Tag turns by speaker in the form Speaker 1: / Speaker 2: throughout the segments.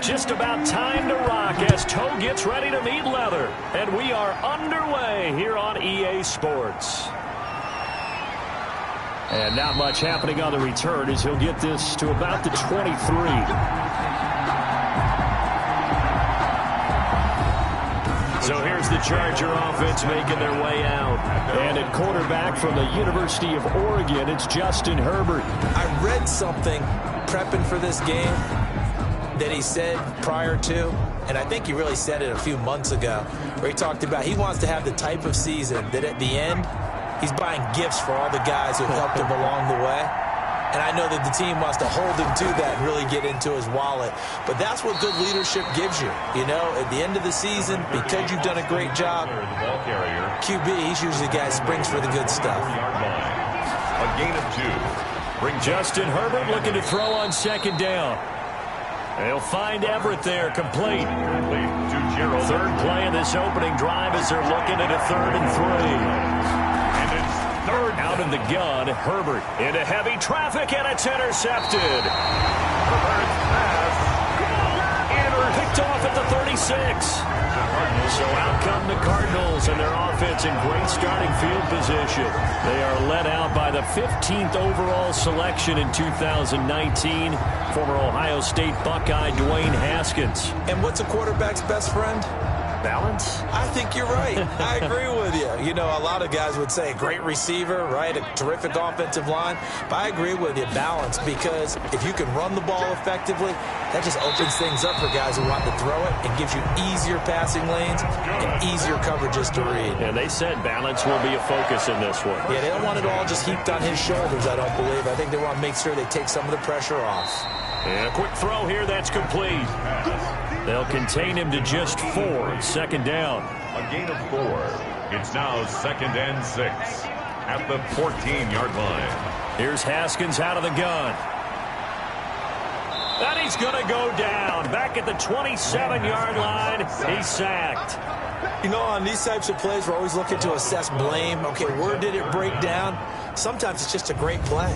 Speaker 1: Just about time to rock as toe gets ready to meet leather. And we are underway here on EA Sports. And not much happening on the return as he'll get this to about the 23. So here's the Charger offense making their way out. And at quarterback from the University of Oregon, it's Justin Herbert.
Speaker 2: I read something prepping for this game that he said prior to, and I think he really said it a few months ago, where he talked about he wants to have the type of season that at the end, he's buying gifts for all the guys who helped him along the way. And I know that the team wants to hold him to that and really get into his wallet. But that's what good leadership gives you. You know, at the end of the season, because you've done a great job, QB, he's usually the guy who springs for the good stuff.
Speaker 3: A gain of 2.
Speaker 1: Bring Justin Herbert looking to throw on second down. They'll find Everett there, complete. Third play of this opening drive as they're looking at a 3rd and 3. Third out of the gun, Herbert into heavy traffic, and it's intercepted.
Speaker 3: Herbert's pass.
Speaker 1: Picked off at the 36. So out come the Cardinals and their offense in great starting field position. They are led out by the 15th overall selection in 2019, former Ohio State Buckeye Dwayne Haskins.
Speaker 2: And what's a quarterback's best friend?
Speaker 1: Balance?
Speaker 2: I think you're right. I agree with you. You know, a lot of guys would say great receiver, right? A terrific offensive line. But I agree with you, balance, because if you can run the ball effectively, that just opens things up for guys who want to throw it and gives you easier passing lanes and easier coverages to read.
Speaker 1: And they said balance will be a focus in this one.
Speaker 2: Yeah, they don't want it all just heaped on his shoulders, I don't believe. I think they want to make sure they take some of the pressure off.
Speaker 1: And a quick throw here, that's complete. They'll contain him to just 4. Second down.
Speaker 3: A gain of 4. It's now 2nd and 6 at the 14-yard line.
Speaker 1: Here's Haskins out of the gun. And he's going to go down. Back at the 27-yard line, he's sacked.
Speaker 2: You know, on these types of plays, we're always looking to assess blame. Okay, where did it break down? Sometimes it's just a great play.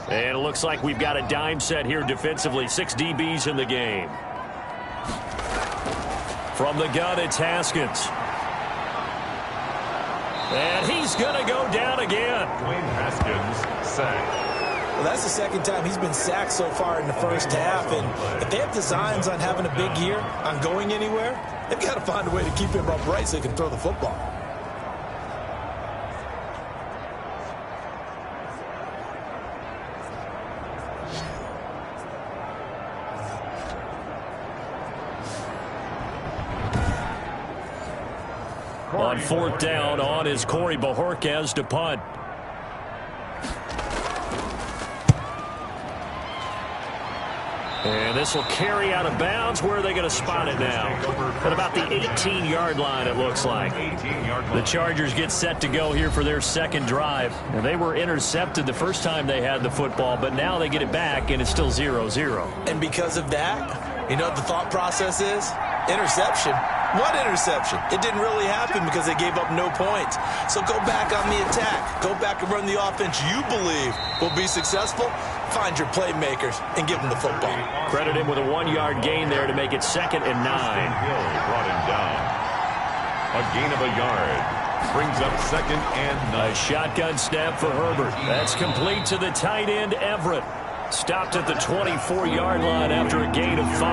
Speaker 1: And it looks like we've got a dime set here defensively. 6 DBs in the game. From the gun, it's Haskins. And he's going to go down again.
Speaker 3: Dwayne Haskins sacked.
Speaker 2: Well, that's the second time he's been sacked so far in the first half. And if they have designs on having a big year, on going anywhere, they've got to find a way to keep him upright so he can throw the football.
Speaker 1: On 4th down, on is Corey Bojorquez to punt. And this will carry out of bounds. Where are they going to spot it now? At about the 18-yard line, it looks like. The Chargers get set to go here for their second drive. And they were intercepted the first time they had the football, but now they get it back, and it's still 0-0.
Speaker 2: And because of that, you know what the thought process is? Interception. What interception? It didn't really happen because they gave up no points. So go back on the attack. Go back and run the offense you believe will be successful. Find your playmakers and give them the football.
Speaker 1: Credit him with a 1-yard gain there to make it 2nd and 9.
Speaker 3: Hill brought him down. A gain of a yard. Brings up 2nd and 9.
Speaker 1: A shotgun snap for Herbert. That's complete to the tight end, Everett. Stopped at the 24-yard line after a gain of 5.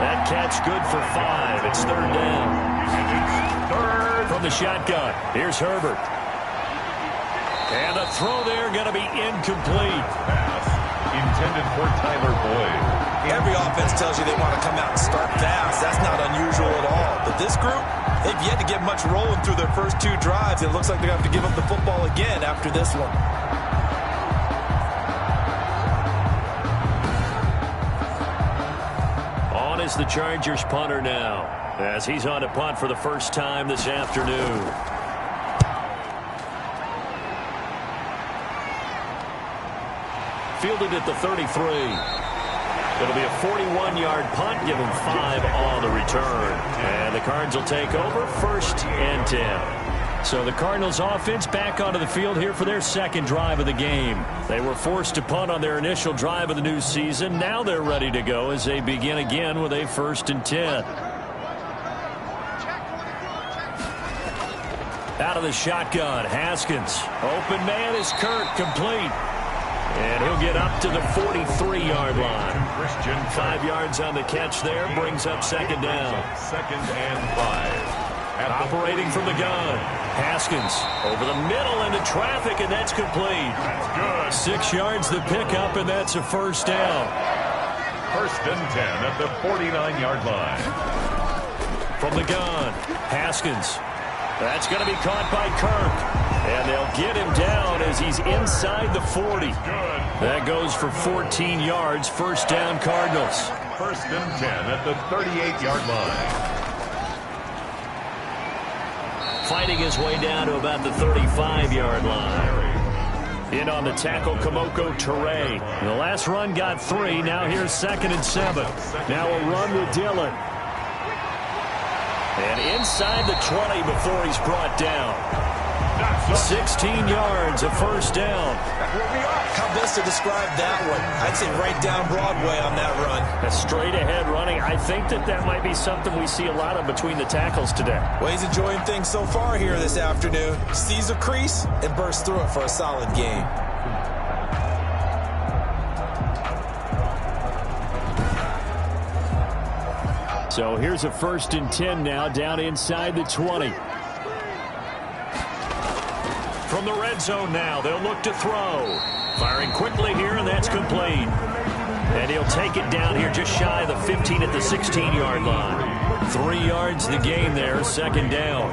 Speaker 1: That catch good for 5. It's 3rd down. From the shotgun, here's Herbert. And the throw there going to be incomplete.
Speaker 3: Pass intended for Tyler Boyd.
Speaker 2: Every offense tells you they want to come out and start fast. That's not unusual at all. But this group, they've yet to get much rolling through their first 2 drives. It looks like they're going to have to give up the football again after this one.
Speaker 1: Is the Chargers punter now as he's on to punt for the first time this afternoon. Fielded at the 33. It'll be a 41-yard punt, give them 5 on the return. And the Cards will take over, 1st and 10. So the Cardinals offense back onto the field here for their second drive of the game. They were forced to punt on their initial drive of the new season. Now they're ready to go as they begin again with a 1st and 10. Out of the shotgun, Haskins. Open man is Kirk, complete. And he'll get up to the 43-yard line. 5 yards on the catch there, brings up 2nd down.
Speaker 3: 2nd and 5.
Speaker 1: Operating from the gun. Haskins over the middle into traffic, and that's complete.
Speaker 3: That's good.
Speaker 1: 6 yards the pickup, and that's a 1st down.
Speaker 3: 1st and 10 at the 49-yard line.
Speaker 1: From the gun, Haskins. That's going to be caught by Kirk. And they'll get him down as he's inside the 40. That goes for 14 yards. 1st down, Cardinals.
Speaker 3: 1st and 10 at the 38-yard line.
Speaker 1: Fighting his way down to about the 35-yard line. In on the tackle, Kamoko Toure. The last run got 3. Now here's 2nd and 7. Now a run with Dillon. And inside the 20 before he's brought down. 16 yards, a 1st down.
Speaker 2: How best to describe that one? I'd say right down Broadway on that run.
Speaker 1: A straight ahead running. I think that might be something we see a lot of between the tackles today.
Speaker 2: Well, he's enjoying things so far here this afternoon. Sees a crease and bursts through it for a solid game.
Speaker 1: So here's a 1st and 10 now, down inside the 20. From the red zone now, they'll look to throw. Firing quickly here, and that's complete. And he'll take it down here just shy of the 15 at the 16-yard line. 3 yards the game there, 2nd down.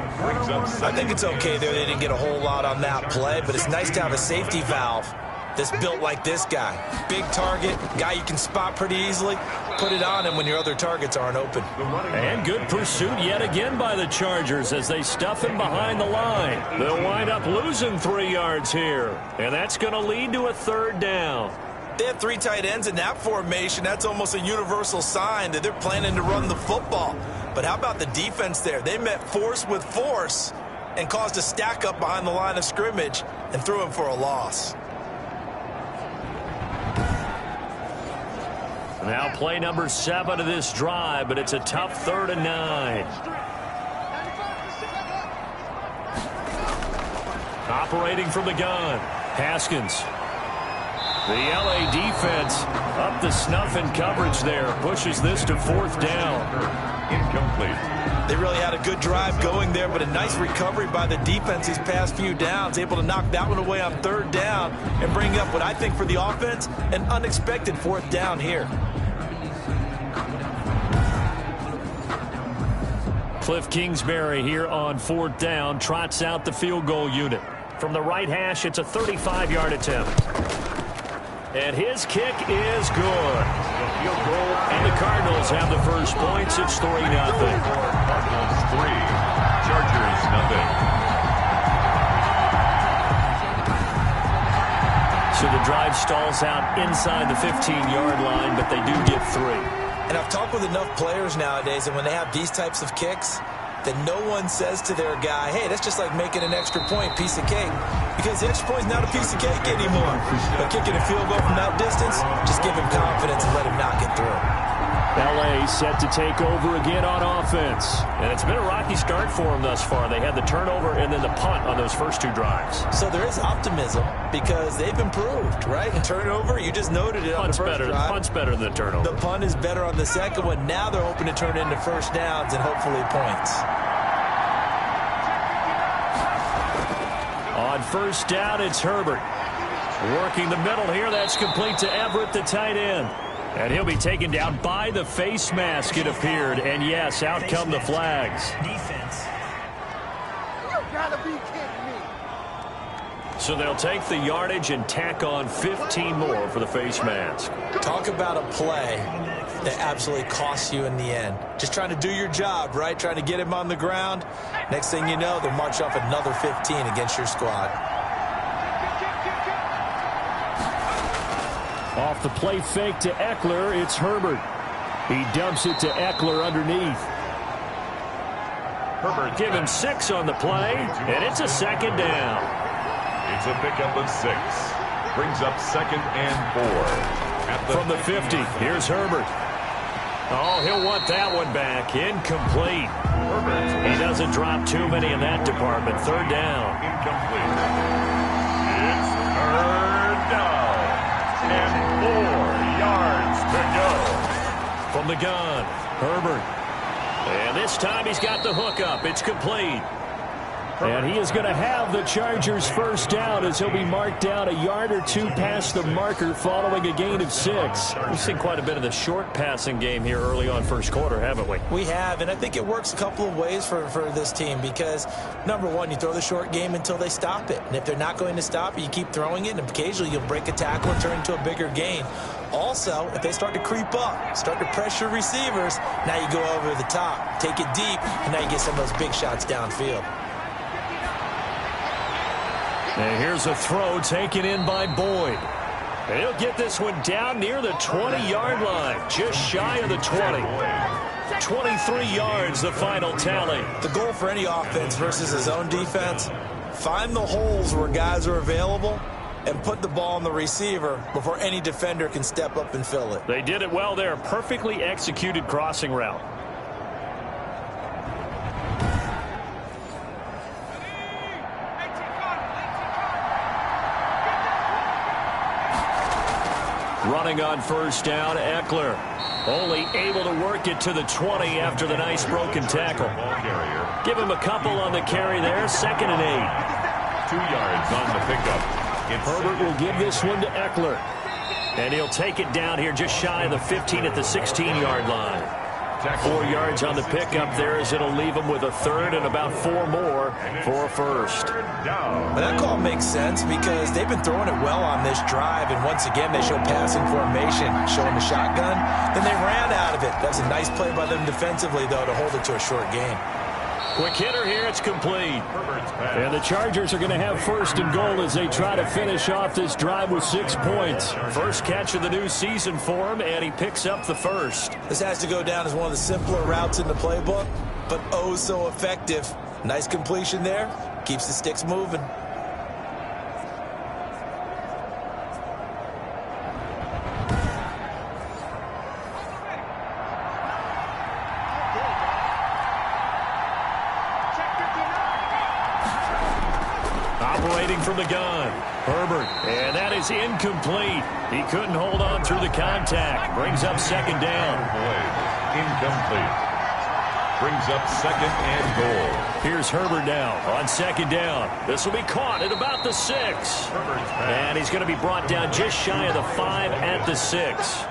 Speaker 2: I think it's okay there. They didn't get a whole lot on that play, but it's nice to have a safety valve that's built like this guy. Big target, guy you can spot pretty easily. Put it on him when your other targets aren't open.
Speaker 1: And good pursuit yet again by the Chargers as they stuff him behind the line. They'll wind up losing 3 yards here. And that's going to lead to a 3rd down.
Speaker 2: They have 3 tight ends in that formation. That's almost a universal sign that they're planning to run the football. But how about the defense there? They met force with force and caused a stack up behind the line of scrimmage and threw him for a loss.
Speaker 1: Now play number 7 of this drive, but it's a tough 3rd and 9. Operating from the gun, Haskins. The LA defense up the snuff in coverage there. Pushes this to 4th down.
Speaker 3: Incomplete.
Speaker 2: They really had a good drive going there, but a nice recovery by the defense these past few downs. Able to knock that one away on 3rd down and bring up what I think for the offense, an unexpected 4th down here.
Speaker 1: Cliff Kingsbury here on 4th down. Trots out the field goal unit. From the right hash, it's a 35-yard attempt. And his kick is good. And the Cardinals have the first points. It's 3-0.
Speaker 3: Cardinals 3, Chargers nothing.
Speaker 1: So the drive stalls out inside the 15-yard line, but they do get 3.
Speaker 2: And I've talked with enough players nowadays, and when they have these types of kicks, that no one says to their guy, hey, that's just like making an extra point, piece of cake. Because the extra point is not a piece of cake anymore. But kicking a field goal from that distance, just give him confidence and let him knock it through.
Speaker 1: LA set to take over again on offense. And it's been a rocky start for them thus far. They had the turnover and then the punt on those first 2 drives.
Speaker 2: So there is optimism because they've improved, right? And turnover, you just noted it on the first drive.
Speaker 1: Punt's better than the turnover.
Speaker 2: The punt is better on the second one. Now they're hoping to turn it into 1st downs and hopefully points.
Speaker 1: On 1st down, it's Herbert. Working the middle here. That's complete to Everett, the tight end. And he'll be taken down by the face mask, it appeared. And yes, out come the flags.
Speaker 4: Defense. You gotta be kidding me.
Speaker 1: So they'll take the yardage and tack on 15 more for the face mask.
Speaker 2: Talk about a play that absolutely costs you in the end. Just trying to do your job, right? Trying to get him on the ground. Next thing you know, they'll march off another 15 against your squad.
Speaker 1: Off the play fake to Eckler, it's Herbert. He dumps it to Eckler underneath.
Speaker 3: Herbert
Speaker 1: Give him 6 on the play, and it's a second down.
Speaker 3: It's a pickup of 6. Brings up 2nd and 4.
Speaker 1: From the 50, here's Herbert. Oh, he'll want that one back. Incomplete. He doesn't drop too many in that department. 3rd down.
Speaker 3: Incomplete. It's 3rd down. And 4 yards to go.
Speaker 1: From the gun, Herbert. And this time he's got the hookup. It's complete. And he is going to have the Chargers' first down as he'll be marked down a yard or 2 past the marker following a gain of 6. We've seen quite a bit of the short passing game here early on first quarter, haven't we?
Speaker 2: We have, and I think it works a couple of ways for this team because, number one, you throw the short game until they stop it. And if they're not going to stop it, you keep throwing it, and occasionally you'll break a tackle and turn into a bigger gain. Also, if they start to creep up, start to pressure receivers, now you go over the top, take it deep, and now you get some of those big shots downfield.
Speaker 1: And here's a throw taken in by Boyd. And he'll get this one down near the 20-yard line, just shy of the 20. 23 yards, the final tally.
Speaker 2: The goal for any offense versus his own defense, find the holes where guys are available and put the ball on the receiver before any defender can step up and fill it.
Speaker 1: They did it well there. Perfectly executed crossing route. Running on first down, Eckler. Only able to work it to the 20 after the nice broken tackle. Give him a couple on the carry there. 2nd and 8.
Speaker 3: 2 yards on the pickup.
Speaker 1: Herbert will give this one to Eckler. And he'll take it down here just shy of the 15 at the 16-yard line. 4 yards on the pickup there as it'll leave him with a 3rd and about 4 more for a first.
Speaker 2: But that call makes sense because they've been throwing it well on this drive, and once again they show passing formation, showing the shotgun. Then they ran out of it. That's a nice play by them defensively, though, to hold it to a short game.
Speaker 1: Quick hitter here, it's complete. And the Chargers are going to have 1st and goal as they try to finish off this drive with 6 points. First catch of the new season for him, and he picks up the first.
Speaker 2: This has to go down as one of the simpler routes in the playbook, but oh so effective. Nice completion there. Keeps the sticks moving.
Speaker 1: Operating from the gun, Herbert, and that is incomplete. He couldn't hold on through the contact. Brings up 2nd down.
Speaker 3: Incomplete. Brings up 2nd and goal.
Speaker 1: Here's Herbert now on 2nd down. This will be caught at about the 6. And he's going to be brought down just shy of the 5 at the 6.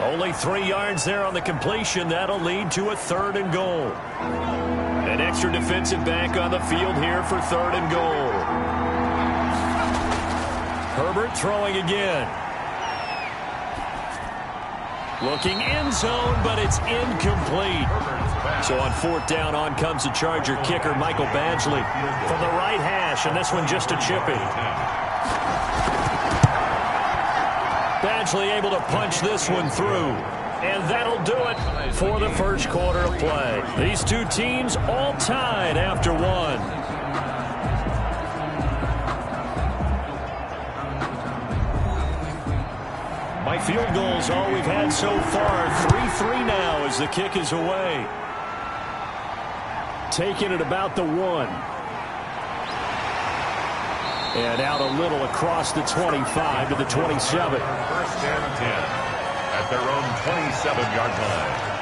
Speaker 1: Only 3 yards there on the completion. That'll lead to a 3rd and goal. An extra defensive back on the field here for 3rd and goal. Herbert throwing again. Looking end zone, but it's incomplete. So on 4th down, on comes the Charger kicker, Michael Badgley, from the right hash, and this one just a chippy. Badgley able to punch this one through. And that'll do it for the first quarter of play. These two teams all tied after 1. By field goals, all we've had so far, 3-3 now as the kick is away. Taking it about the 1. And out a little across the 25 to the 27.
Speaker 3: 1st and 10. At their own 27-yard line.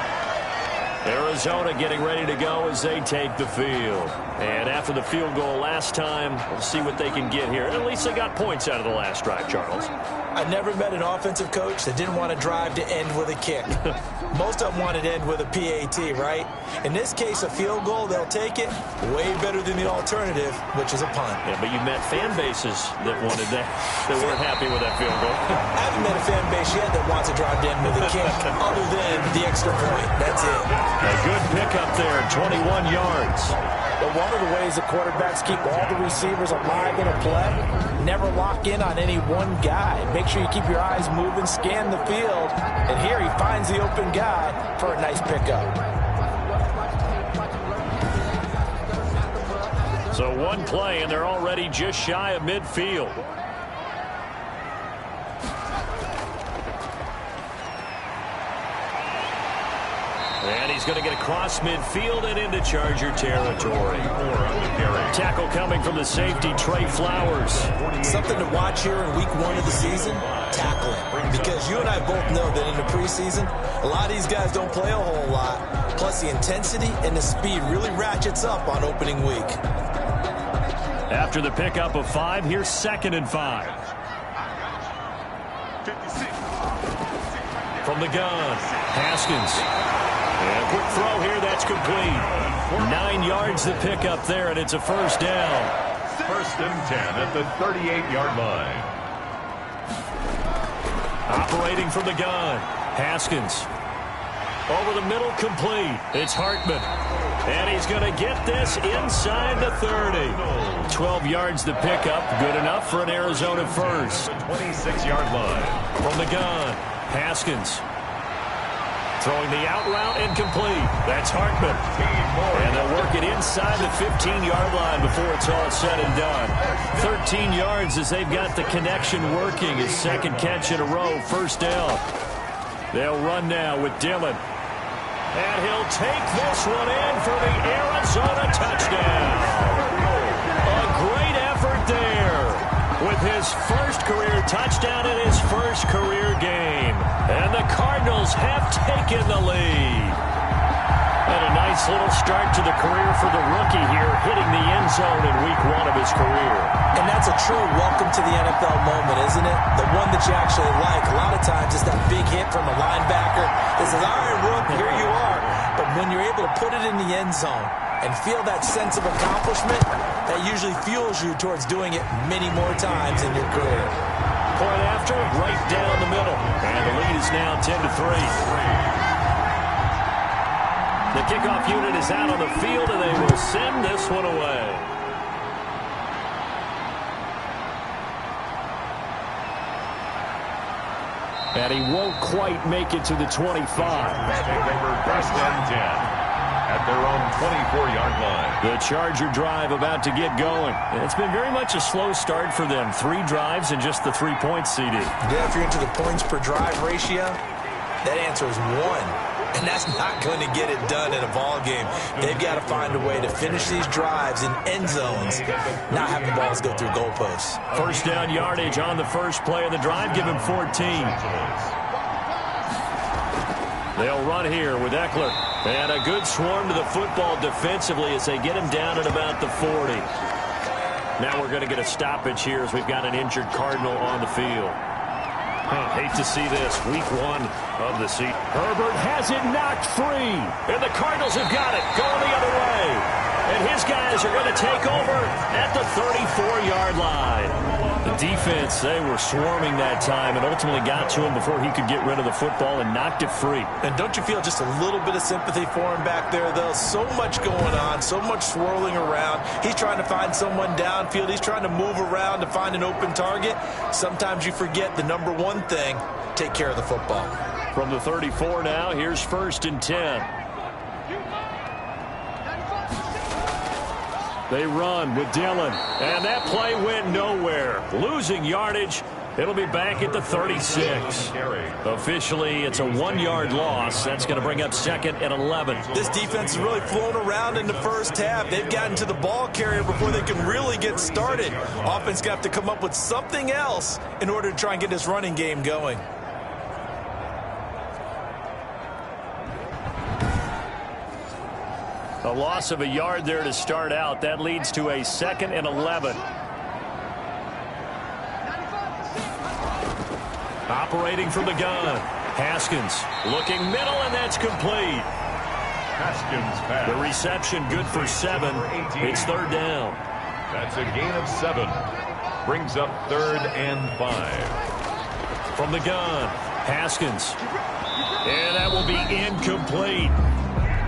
Speaker 1: Arizona getting ready to go as they take the field. And after the field goal last time, we'll see what they can get here. At least they got points out of the last drive, Charles.
Speaker 2: I never met an offensive coach that didn't want to drive to end with a kick. Most of them wanted to end with a PAT, right? In this case, a field goal, they'll take it way better than the alternative, which is a punt.
Speaker 1: Yeah, but you met fan bases that wanted that, that weren't happy with that field goal.
Speaker 2: I haven't met a fan base yet that wants to drive to end with a kick, other than the extra point. That's it.
Speaker 1: A good pickup there, 21 yards.
Speaker 2: But one of the ways the quarterbacks keep all the receivers alive in a play, never lock in on any one guy. Make sure you keep your eyes moving, scan the field, and here he finds the open guy for a nice pickup.
Speaker 1: So one play, and they're already just shy of midfield. And he's going to get across midfield and into Charger territory. Tackle coming from the safety, Trey Flowers.
Speaker 2: Something to watch here in week 1 of the season, tackling. Because you and I both know that in the preseason, a lot of these guys don't play a whole lot. Plus the intensity and the speed really ratchets up on opening week.
Speaker 1: After the pickup of 5, here's 2nd and 5. From the gun, Haskins. And a quick throw here, that's complete. 9 yards to pick up there, and it's a first down.
Speaker 3: 1st and 10 at the 38-yard line.
Speaker 1: Operating from the gun, Haskins. Over the middle, complete. It's Hartman. And he's going to get this inside the 30. 12 yards to pick up, good enough for an Arizona first.
Speaker 3: 26-yard line.
Speaker 1: From the gun, Haskins. Throwing the out route incomplete. That's Hartman. And they'll work it inside the 15-yard line before it's all said and done. 13 yards as they've got the connection working. His 2nd catch in a row, first down. They'll run now with Dillon. And he'll take this one in for the Arizona touchdown. A great effort there with his first career touchdown in his first career game. And the Cardinals have taken the lead. And a nice little start to the career for the rookie here, hitting the end zone in week 1 of his career.
Speaker 2: And that's a true welcome to the NFL moment, isn't it? The one that you actually like. A lot of times it's that big hit from a linebacker that says, all right, Rook, here you are. But when you're able to put it in the end zone and feel that sense of accomplishment, that usually fuels you towards doing it many more times in your career.
Speaker 1: Point after, right down the middle. And the lead is now 10-3. The kickoff unit is out on the field, and they will send this one away. And he won't quite make it to the 25.
Speaker 3: Take over 1st and 10 at their own 24-yard line.
Speaker 1: The Charger drive about to get going. It's been very much a slow start for them. 3 drives and just the 3 points CD.
Speaker 2: Yeah, if you're into the points per drive ratio, that answer is 1. And that's not going to get it done in a ball game. They've got to find a way to finish these drives in end zones, not having balls go through goalposts.
Speaker 1: First down yardage on the first play of the drive. Give him 14. They'll run here with Eckler. And a good swarm to the football defensively as they get him down at about the 40. Now we're going to get a stoppage here as we've got an injured Cardinal on the field. Hate to see this. Week 1 of the season. Herbert has it knocked free. And the Cardinals have got it going the other way. And his guys are going to take over at the 34-yard line. The defense, they were swarming that time and ultimately got to him before he could get rid of the football and knocked it free.
Speaker 2: And don't you feel just a little bit of sympathy for him back there, though? So much going on, so much swirling around. He's trying to find someone downfield. He's trying to move around to find an open target. Sometimes you forget the number one thing, take care of the football.
Speaker 1: From the 34 now, here's 1st and 10. They run with Dillon, and that play went nowhere. Losing yardage. It'll be back at the 36. Officially, it's a 1-yard loss. That's going to bring up 2nd and 11.
Speaker 2: This defense has really flown around in the first half. They've gotten to the ball carrier before they can really get started. Offense got to come up with something else in order to try and get this running game going.
Speaker 1: A loss of a yard there to start out. That leads to a 2nd and 11. Operating from the gun. Haskins looking middle, and that's complete.
Speaker 3: Haskins pass.
Speaker 1: The reception good for 7. It's 3rd down.
Speaker 3: That's a gain of 7. Brings up 3rd and 5.
Speaker 1: From the gun, Haskins. And that will be incomplete.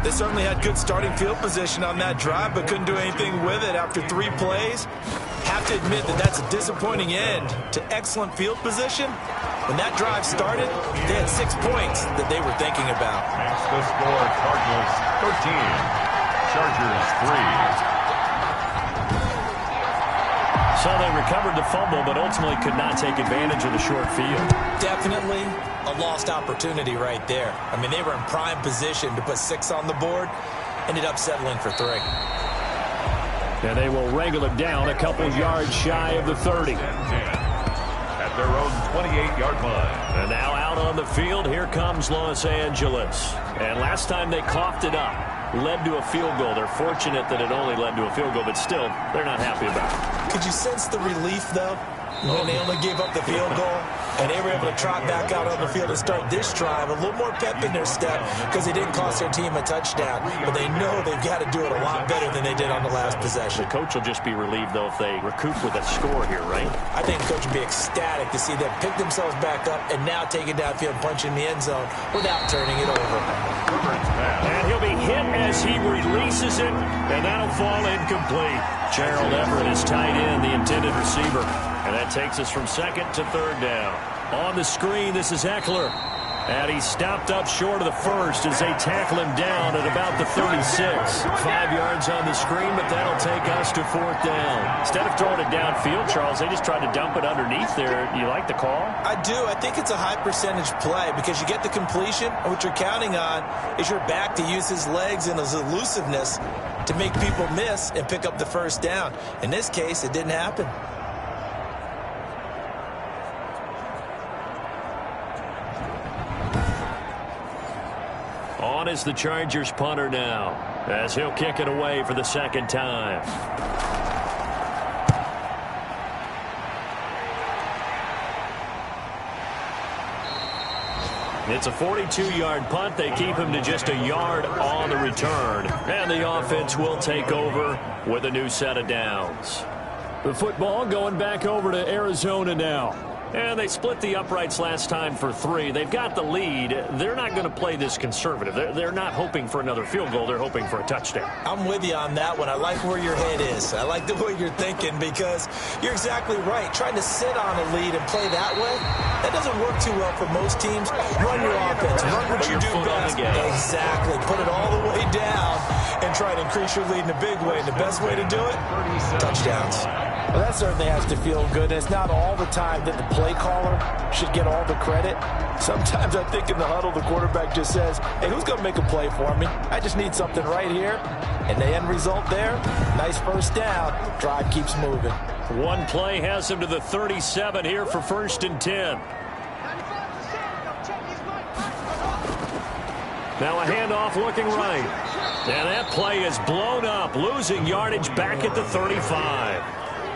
Speaker 2: They certainly had good starting field position on that drive, but couldn't do anything with it after 3 plays. Have to admit that that's a disappointing end to excellent field position. When that drive started, they had 6 points that they were thinking about.
Speaker 3: That's the score. Cardinals 13, Chargers 3.
Speaker 1: So they recovered the fumble, but ultimately could not take advantage of the short field.
Speaker 2: Definitely a lost opportunity right there. I mean, they were in prime position to put 6 on the board. Ended up settling for 3.
Speaker 1: And they will wrangle it down a couple yards shy of the 30.
Speaker 3: At their own 28-yard line.
Speaker 1: And now out on the field, here comes Los Angeles. And last time they coughed it up, led to a field goal. They're fortunate that it only led to a field goal, but still, they're not happy about it.
Speaker 2: Could you sense the relief, though, when they only gave up the field goal? And they were able to trot back out on the field and start this drive. A little more pep in their step because it didn't cost their team a touchdown. But they know they've got to do it a lot better than they did on the last possession.
Speaker 1: The coach will just be relieved, though, if they recoup with a score here, right?
Speaker 2: I think the coach will be ecstatic to see them pick themselves back up and now take it downfield and punch in the end zone without turning it over.
Speaker 1: And he'll be hit as he releases it, and that'll fall incomplete. Gerald Everett is tight end, the intended receiver. And that takes us from 2nd to 3rd down. On the screen, this is Eckler. And he stopped up short of the first as they tackle him down at about the 36. 5 yards on the screen, but that'll take us to 4th down. Instead of throwing it downfield, Charles, they just tried to dump it underneath there. You like the call?
Speaker 2: I do. I think it's a high percentage play because you get the completion, and what you're counting on is your back to use his legs and his elusiveness to make people miss and pick up the first down. In this case, it didn't happen.
Speaker 1: On is the Chargers punter now, as he'll kick it away for the 2nd time. It's a 42-yard punt. They keep him to just a yard on the return. And the offense will take over with a new set of downs. The football going back over to Arizona now. And they split the uprights last time for 3. They've got the lead. They're not going to play this conservative. They're not hoping for another field goal. They're hoping for a touchdown.
Speaker 2: I'm with you on that one. I like where your head is. I like the way you're thinking because you're exactly right. Trying to sit on a lead and play that way, that doesn't work too well for most teams. Run your offense. Run what you do best. Exactly. Put it all the way down and try to increase your lead in a big way. And the best way to do it, touchdowns. Well, that certainly has to feel good. And it's not all the time that the play caller should get all the credit. Sometimes I think in the huddle, the quarterback just says, hey, who's going to make a play for me? I just need something right here. And the end result there, nice first down. Drive keeps moving.
Speaker 1: One play has him to the 37 here for 1st and 10. Now a handoff looking right. And that play is blown up, losing yardage back at the 35.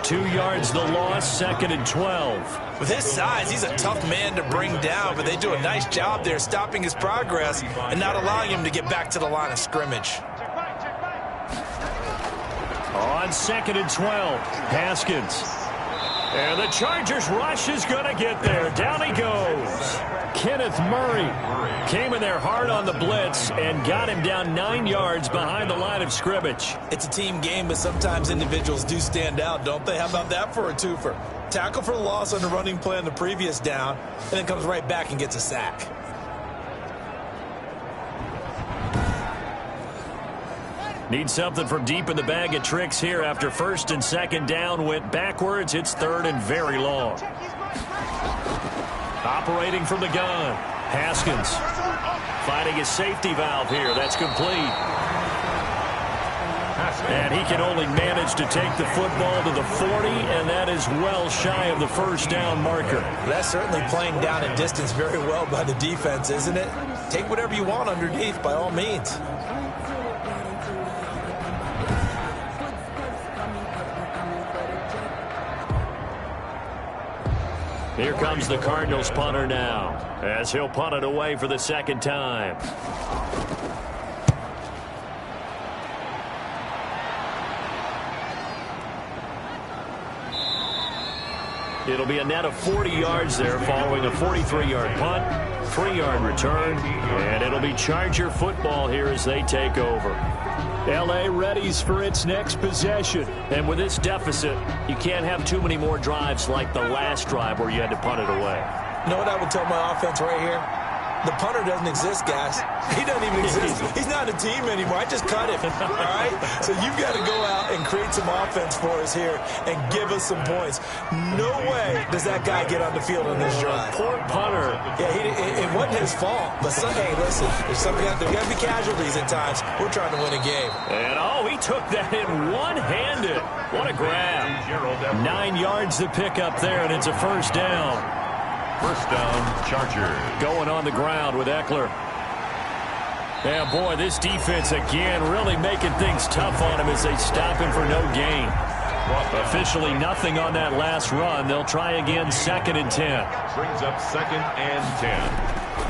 Speaker 1: 2 yards the loss, 2nd and 12.
Speaker 2: With his size, he's a tough man to bring down, but they do a nice job there stopping his progress and not allowing him to get back to the line of scrimmage.
Speaker 1: On 2nd and 12, Haskins. And the Chargers rush is going to get there. Down he goes. Kenneth Murray came in there hard on the blitz and got him down 9 yards behind the line of scrimmage.
Speaker 2: It's a team game, but sometimes individuals do stand out, don't they? How about that for a twofer? Tackle for loss on the running play on the previous down, and then comes right back and gets a sack.
Speaker 1: Need something from deep in the bag of tricks here after 1st and 2nd down went backwards. It's 3rd and very long. Operating from the gun, Haskins finding his safety valve here. That's complete. And he can only manage to take the football to the 40, and that is well shy of the first down marker.
Speaker 2: That's certainly playing down and distance very well by the defense, isn't it? Take whatever you want underneath, by all means.
Speaker 1: Here comes the Cardinals punter now, as he'll punt it away for the 2nd time. It'll be a net of 40 yards there following a 43-yard punt. 3-yard return, and it'll be Charger football here as they take over. L.A. readies for its next possession. And with this deficit, you can't have too many more drives like the last drive where you had to punt it away.
Speaker 2: You know what I would tell my offense right here? The punter doesn't exist, guys. He doesn't even exist. He's not a team anymore. I just cut him, all right? So you've got to go out and create some offense for us here and give us some points. No way does that guy get on the field on this drive.
Speaker 1: Poor punter.
Speaker 2: Yeah, it wasn't his fault. But, hey, listen, there's something out there. There's got to be casualties at times. We're trying to win a game.
Speaker 1: And, he took that in one-handed. What a grab. 9 yards to pick up there, and it's a first down.
Speaker 3: First down, Chargers.
Speaker 1: Going on the ground with Eckler. Yeah, boy, this defense again really making things tough on him as they stop him for no gain. Officially nothing on that last run. They'll try again, 2nd and 10.
Speaker 3: Brings up 2nd and 10.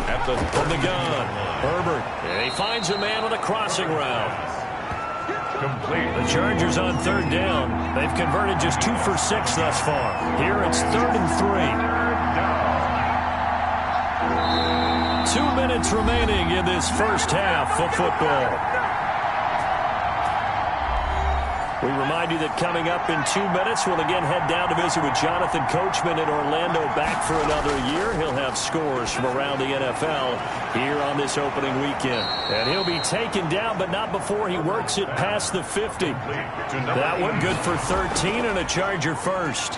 Speaker 3: At the
Speaker 1: from the gun, Herbert. And he finds a man on a crossing route.
Speaker 3: Complete.
Speaker 1: The Chargers on 3rd down. They've converted just 2 for 6 thus far. Here it's 3rd and 3. 2 minutes remaining in this first half of football. We remind you that coming up in 2 minutes, we'll again head down to visit with Jonathan Coachman in Orlando, back for another year. He'll have scores from around the NFL here on this opening weekend. And he'll be taken down, but not before he works it past the 50. That one good for 13 and a Charger first.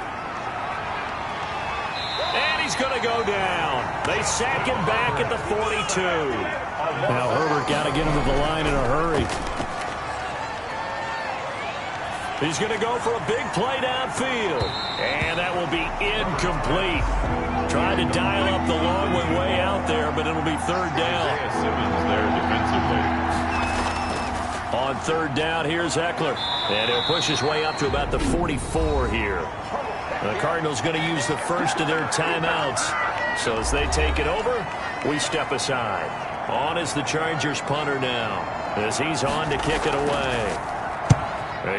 Speaker 1: And he's going to go down. They sack him back at the 42. Now Herbert got to get him to the line in a hurry. He's going to go for a big play downfield. And that will be incomplete. Tried to dial up the long way out there, but it'll be 3rd down.
Speaker 3: There defensively.
Speaker 1: On 3rd down, here's Eckler. And he'll push his way up to about the 44 here. The Cardinals going to use the first of their timeouts. So as they take it over, we step aside. On is the Chargers punter now, as he's on to kick it away.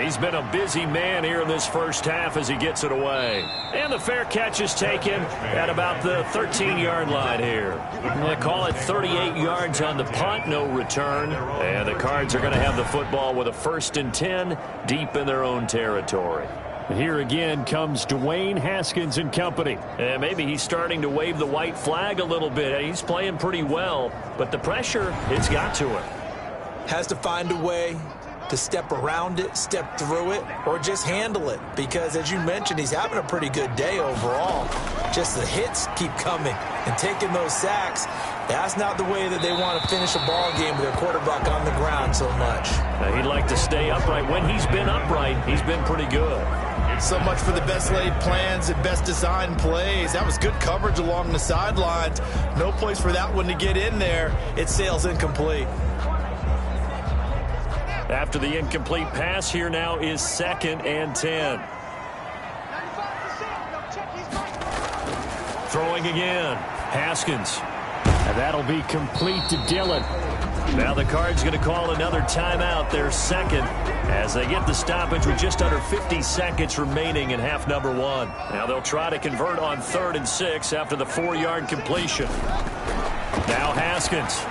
Speaker 1: He's been a busy man here in this first half as he gets it away. And the fair catch is taken at about the 13-yard line here. They call it 38 yards on the punt, no return. And the Cards are going to have the football with a 1st and 10 deep in their own territory. Here again comes Dwayne Haskins and company. And maybe he's starting to wave the white flag a little bit. He's playing pretty well, but the pressure, it's got to him.
Speaker 2: Has to find a way to step around it, step through it, or just handle it. Because, as you mentioned, he's having a pretty good day overall. Just the hits keep coming and taking those sacks. That's not the way that they want to finish a ball game with their quarterback on the ground so much.
Speaker 1: He'd like to stay upright. When he's been upright, he's been pretty good.
Speaker 5: So much for the best laid plans and best designed plays. That was good coverage along the sidelines. No place for that one to get in there. It sails incomplete.
Speaker 1: After the incomplete pass, here now is 2nd and 10. Throwing again. Haskins. And that'll be complete to Dillon. Now the Cards going to call another timeout, their 2nd, as they get the stoppage with just under 50 seconds remaining in half number 1. Now they'll try to convert on 3rd and 6 after the 4-yard completion. Now Haskins.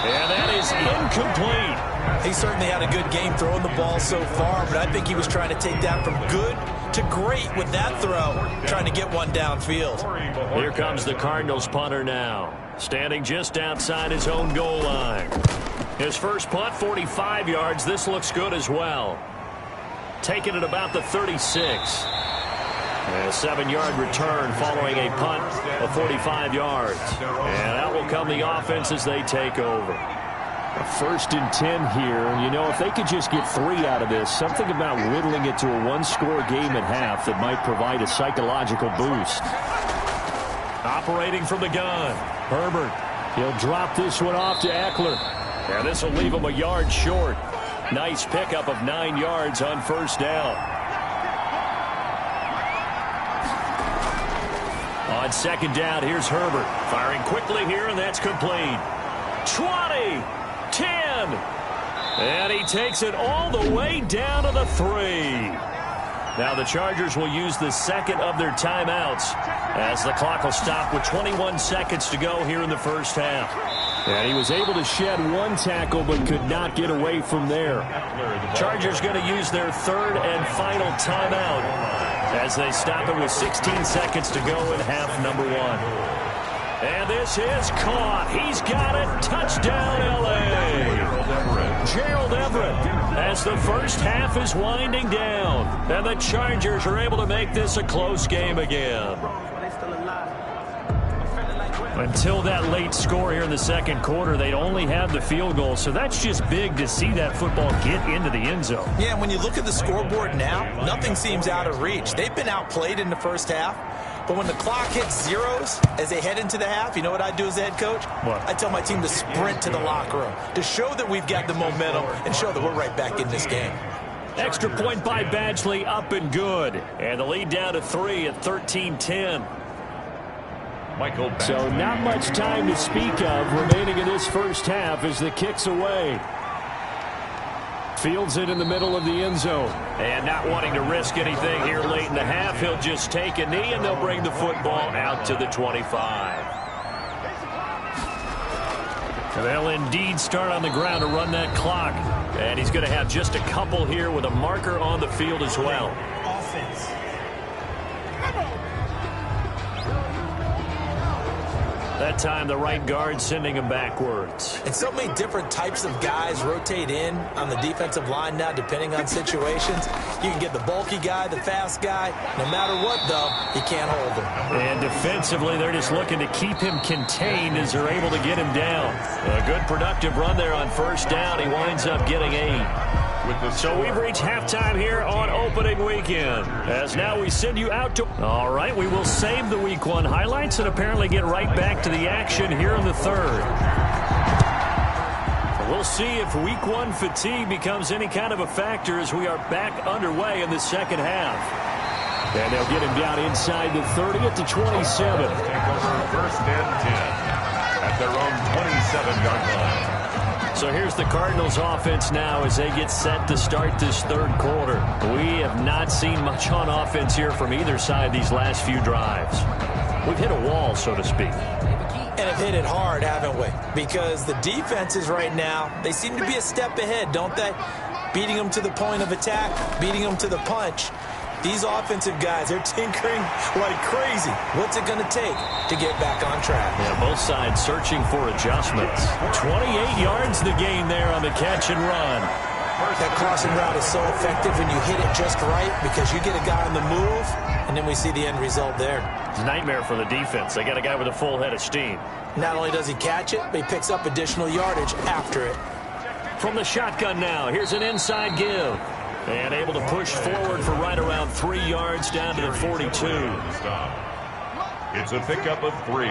Speaker 1: And that is incomplete.
Speaker 2: He certainly had a good game throwing the ball so far, but I think he was trying to take that from good to great with that throw, trying to get one downfield.
Speaker 1: Here comes the Cardinals punter now, standing just outside his own goal line. His first punt, 45 yards. This looks good as well. Taking it about the 36. And a 7-yard return following a punt of 45 yards. And out will come the offense as they take over. A 1st and 10 here. And, you know, if they could just get 3 out of this, something about whittling it to a 1-score game at half that might provide a psychological boost. Operating from the gun, Herbert. He'll drop this one off to Eckler. And this will leave him a yard short. Nice pickup of 9 yards on 1st down. On 2nd down, here's Herbert. Firing quickly here, and that's complete. 20, 10, and he takes it all the way down to the 3. Now the Chargers will use the second of their timeouts as the clock will stop with 21 seconds to go here in the first half. And he was able to shed one tackle but could not get away from there. Chargers going to use their third and final timeout as they stop it with 16 seconds to go in half number one. And this is caught. He's got it. Touchdown, L.A. Gerald Everett as the first half is winding down. And the Chargers are able to make this a close game again. Until that late score here in the second quarter, they'd only have the field goal. So that's just big to see that football get into the end zone.
Speaker 2: Yeah, and when you look at the scoreboard now, nothing seems out of reach. They've been outplayed in the first half. But when the clock hits zeros as they head into the half, you know what I do as the head coach?
Speaker 1: What?
Speaker 2: I tell my team to sprint to the locker room to show that we've got the momentum and show that we're right back in this game.
Speaker 1: Extra point by Badgley, up and good. And the lead down to 3 at 13-10. So not much time to speak of remaining in this first half as the kick's away. Fields it in the middle of the end zone. And not wanting to risk anything here late in the half, he'll just take a knee and they'll bring the football out to the 25. They'll indeed start on the ground to run that clock. And he's going to have just a couple here with a marker on the field as well.
Speaker 2: Offense.
Speaker 1: That time, the right guard sending him backwards.
Speaker 2: And so many different types of guys rotate in on the defensive line now, depending on situations. You can get the bulky guy, the fast guy. No matter what, though, you can't hold him. And
Speaker 1: defensively, they're just looking to keep him contained as they're able to get him down. A good productive run there on first down. He winds up getting 8. So we've reached halftime here on opening weekend. As now we send you out to... All right, we will save the Week 1 highlights and apparently get right back to the action here in the third. We'll see if Week 1 fatigue becomes any kind of a factor as we are back underway in the second half. And they'll get him down inside the 30 at the 27.
Speaker 3: First and 10 at their own 27-yard line.
Speaker 1: So here's the Cardinals offense now as they get set to start this third quarter. We have not seen much on offense here from either side these last few drives. We've hit a wall, so to speak.
Speaker 2: And have hit it hard, haven't we? Because the defenses right now, they seem to be a step ahead, don't they? Beating them to the point of attack, beating them to the punch. These offensive guys, they're tinkering like crazy. What's it going to take to get back on track?
Speaker 1: Yeah, both sides searching for adjustments. 28 yards the gain there on the catch and run.
Speaker 2: That crossing route is so effective when you hit it just right because you get a guy on the move, and then we see the end result there.
Speaker 1: It's a nightmare for the defense. They got a guy with a full head of steam.
Speaker 2: Not only does he catch it, but he picks up additional yardage after it.
Speaker 1: From the shotgun now, here's an inside give. And able to push forward for right around 3 yards down to the 42.
Speaker 3: It's a pickup of 3.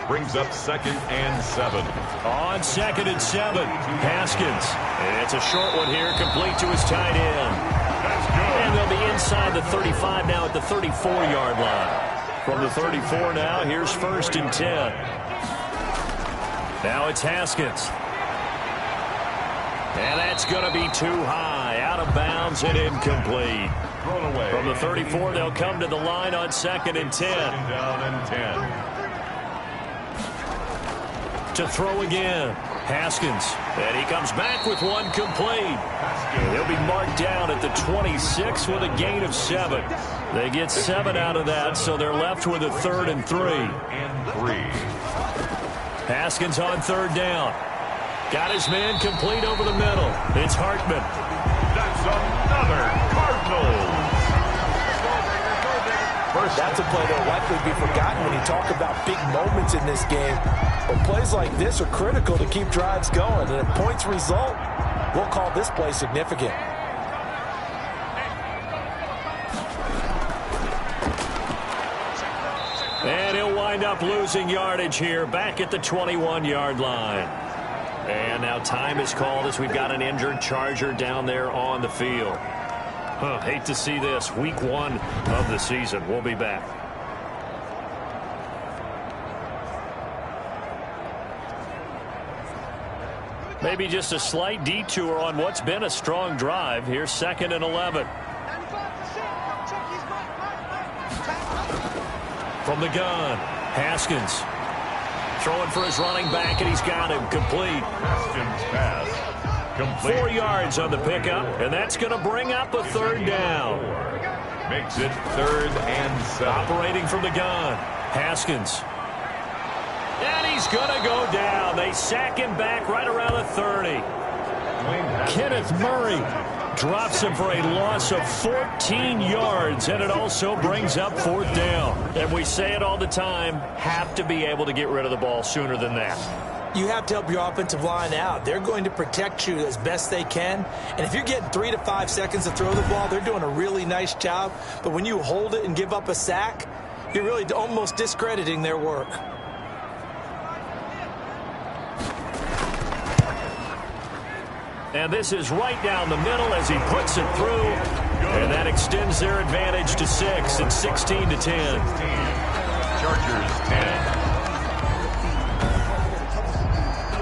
Speaker 3: Brings up 2nd and 7.
Speaker 1: On 2nd and 7, Haskins. And it's a short one here, complete to his tight end. And they'll be inside the 35 now at the 34-yard line. From the 34 now, here's 1st and 10. Now it's Haskins. And that's going to be too high, out of bounds and incomplete.
Speaker 3: Thrown away.
Speaker 1: From the 34, they'll come to the line on 2nd and 10.
Speaker 3: Second down and 10.
Speaker 1: To throw again, Haskins. And he comes back with one complete. He'll be marked down at the 26 with a gain of 7. They get 7 out of that, so they're left with a 3rd and 3. Haskins on 3rd down. Got his man complete over the middle. It's Hartman.
Speaker 3: That's another Cardinals.
Speaker 2: That's a play that will likely be forgotten when you talk about big moments in this game. But plays like this are critical to keep drives going. And if points result, we'll call this play significant.
Speaker 1: And he'll wind up losing yardage here back at the 21-yard line. And now time is called as we've got an injured Charger down there on the field. Hate to see this. Week 1 of the season. We'll be back. Maybe just a slight detour on what's been a strong drive. Here's 2nd and 11. From the gun, Haskins. Throwing for his running back, and he's got him. Complete.
Speaker 3: Haskins pass. Complete.
Speaker 1: 4 yards on the pickup, and that's going to bring up a third down.
Speaker 3: Makes it 3rd and 7.
Speaker 1: Operating from the gun, Haskins. And he's going to go down. They sack him back right around the 30. Kenneth Murray drops him for a loss of 14 yards, and it also brings up 4th down. And we say it all the time, have to be able to get rid of the ball sooner than that.
Speaker 2: You have to help your offensive line out. They're going to protect you as best they can. And if you're getting 3 to 5 seconds to throw the ball, they're doing a really nice job. But when you hold it and give up a sack, you're really almost discrediting their work.
Speaker 1: And this is right down the middle as he puts it through. And that extends their advantage to 6. It's 16 to 10.
Speaker 3: Chargers 10.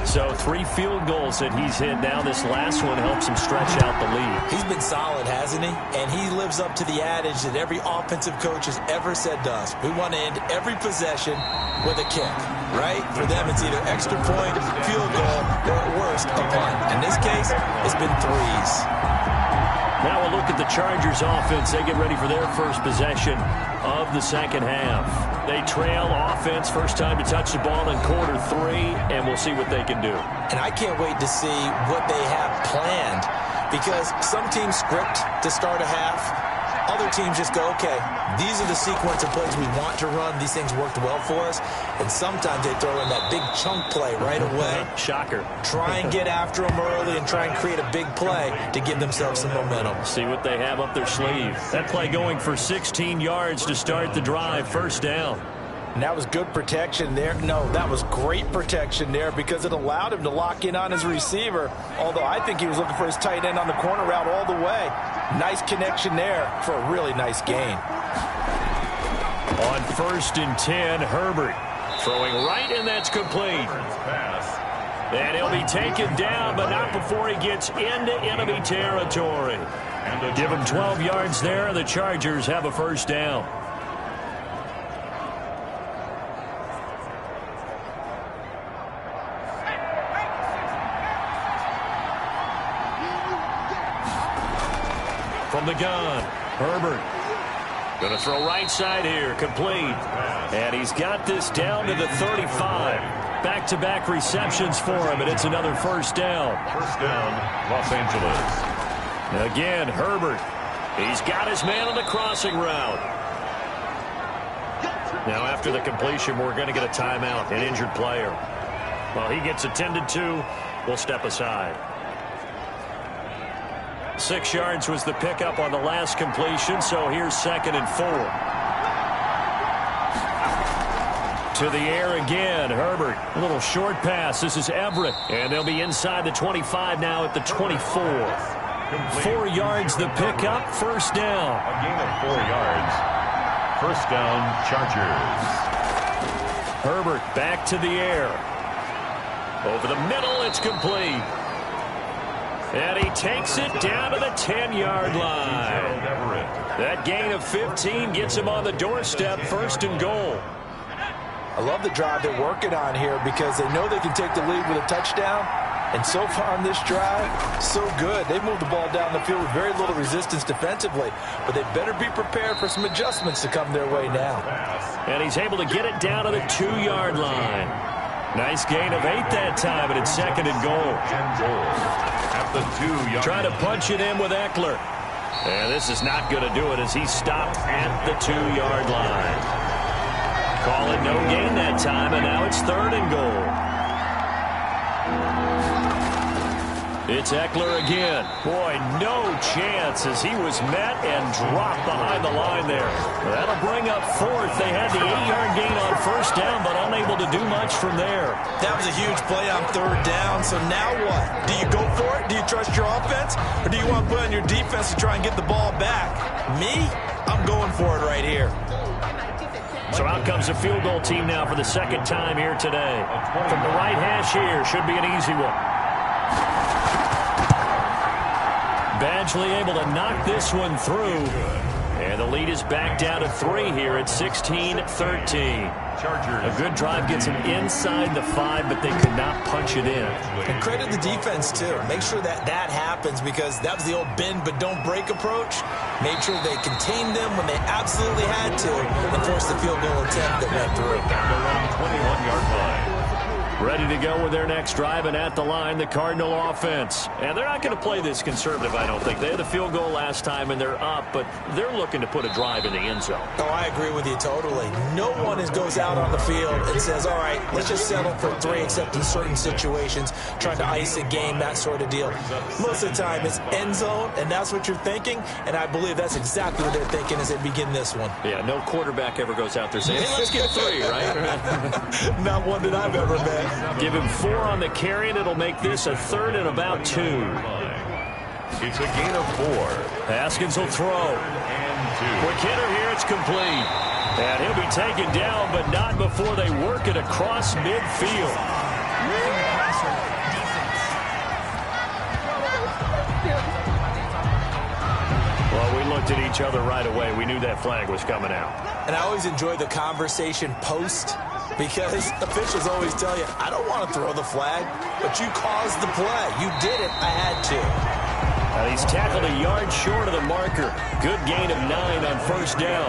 Speaker 1: So 3 field goals that he's hit now. This last one helps him stretch out the lead.
Speaker 2: He's been solid, hasn't he? And he lives up to the adage that every offensive coach has ever said to us. We want to end every possession with a kick, right? For them, it's either extra point, field goal, or at worst, a punt. In this case, it's been 3s.
Speaker 1: Now we'll look at the Chargers offense. They get ready for their first possession of the second half. They trail offense, first time to touch the ball in quarter 3, and we'll see what they can do.
Speaker 2: And I can't wait to see what they have planned, because some teams script to start a half. Other teams just go, okay, these are the sequence of plays we want to run. These things worked well for us. And sometimes they throw in that big chunk play right away.
Speaker 1: Shocker.
Speaker 2: Try and get after them early and try and create a big play to give themselves some momentum.
Speaker 1: See what they have up their sleeve. That play going for 16 yards to start the drive, first down.
Speaker 5: And that was good protection there. No, that was great protection there because it allowed him to lock in on his receiver, although I think he was looking for his tight end on the corner route all the way. Nice connection there for a really nice gain.
Speaker 1: On 1st and 10, Herbert throwing right, and that's complete. And he'll be taken down, but not before he gets into enemy territory. Give him 12 yards there, and the Chargers have a first down. From the gun, Herbert. Going to throw right side here, complete. And he's got this down to the 35. Back-to-back receptions for him, and it's another first down.
Speaker 3: First down, Los Angeles.
Speaker 1: Again, Herbert. He's got his man on the crossing route. Now, after the completion, we're going to get a timeout, an injured player. While he gets attended to, we'll step aside. 6 yards was the pickup on the last completion, so here's 2nd and 4. To the air again, Herbert. A little short pass. This is Everett, and they'll be inside the 25 now at the 24. 4 yards the pickup, first down.
Speaker 3: A gain of 4 yards. First down, Chargers.
Speaker 1: Herbert back to the air. Over the middle, it's complete. And he takes it down to the 10-yard line. That gain of 15 gets him on the doorstep, 1st and goal.
Speaker 5: I love the drive they're working on here because they know they can take the lead with a touchdown. And so far on this drive, so good. They moved the ball down the field with very little resistance defensively. But they better be prepared for some adjustments to come their way now.
Speaker 1: And he's able to get it down to the 2-yard line. Nice gain of 8 that time, and it's 2nd and goal.
Speaker 3: At the 2-yard.
Speaker 1: Trying to punch it in with Eckler. And this is not going to do it as he stopped at the 2-yard line. Call it no gain that time, and now it's 3rd and goal. It's Eckler again. Boy, no chance as he was met and dropped behind the line there. That'll bring up 4th. They had the 8-yard gain on first down, but unable to do much from there.
Speaker 2: That was a huge play on 3rd down, so now what? Do you go for it? Do you trust your offense? Or do you want to put on your defense to try and get the ball back? Me? I'm going for it right here.
Speaker 1: So out comes the field goal team now for the 2nd time here today. From the right hash here, should be an easy one. Badgley able to knock this one through. And the lead lead is back down to 3 here at 16-13. A good drive gets them inside the 5, but they could not punch it in.
Speaker 2: And credit the defense, too. Make sure that happens, because that was the old bend but don't break approach. Made sure they contained them when they absolutely had to and forced the field goal attempt that went through.
Speaker 3: Down the 21-yard line.
Speaker 1: Ready to go with their next drive, and at the line, the Cardinal offense. And they're not going to play this conservative, I don't think. They had the field goal last time, and they're up, but they're looking to put a drive in the end zone.
Speaker 2: Oh, I agree with you totally. No one goes out on the field and says, all right, let's just settle for 3, except in certain situations, trying to ice a game, that sort of deal. Most of the time, it's end zone, and that's what you're thinking, and I believe that's exactly what they're thinking as they begin this one.
Speaker 1: Yeah, no quarterback ever goes out there saying, hey, let's get 3, right?
Speaker 2: Not one that I've ever met.
Speaker 1: Give him 4 on the carry, and it'll make this a 3rd and about 2.
Speaker 3: It's a gain of 4.
Speaker 1: Haskins will throw.
Speaker 3: And 2.
Speaker 1: Quick hitter here, it's complete. And he'll be taken down, but not before they work it across midfield. Well, we looked at each other right away. We knew that flag was coming out.
Speaker 2: And I always enjoy the conversation post, because officials always tell you, I don't want to throw the flag, but you caused the play. You did it. I had to.
Speaker 1: He's tackled a yard short of the marker. Good gain of 9 on first down.